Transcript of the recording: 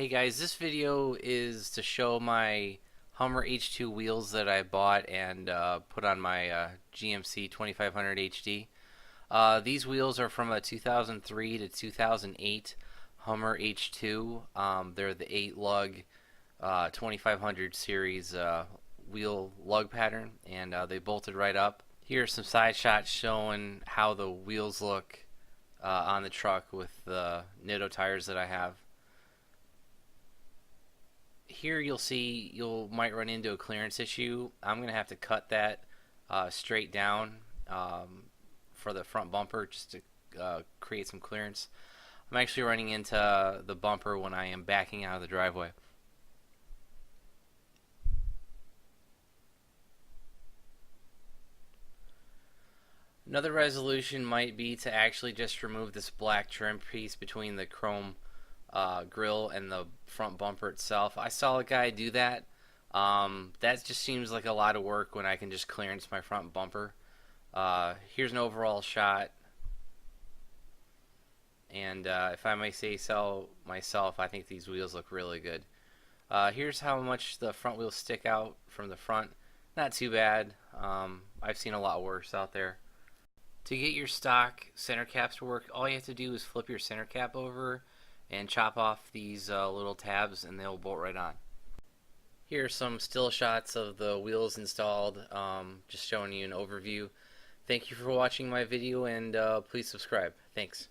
Hey guys, this video is to show my Hummer H2 wheels that I bought and put on my GMC 2500 HD. These wheels are from a 2003 to 2008 Hummer H2. They're the 8 lug 2500 series wheel lug pattern, and they bolted right up. Here are some side shots showing how the wheels look on the truck with the Nitto tires that I have. Here you'll see you might run into a clearance issue. I'm gonna have to cut that straight down for the front bumper just to create some clearance. I'm actually running into the bumper when I am backing out of the driveway. Another resolution might be to actually just remove this black trim piece between the chrome grill and the front bumper itself. I saw a guy do that. That just seems like a lot of work when I can just clearance my front bumper. Here's an overall shot, and if I may say so myself, I think these wheels look really good. Here's how much the front wheels stick out from the front. Not too bad. I've seen a lot worse out there. To get your stock center caps to work, all you have to do is flip your center cap over and chop off these little tabs, and they'll bolt right on. Here are some still shots of the wheels installed, just showing you an overview. Thank you for watching my video, and please subscribe. Thanks.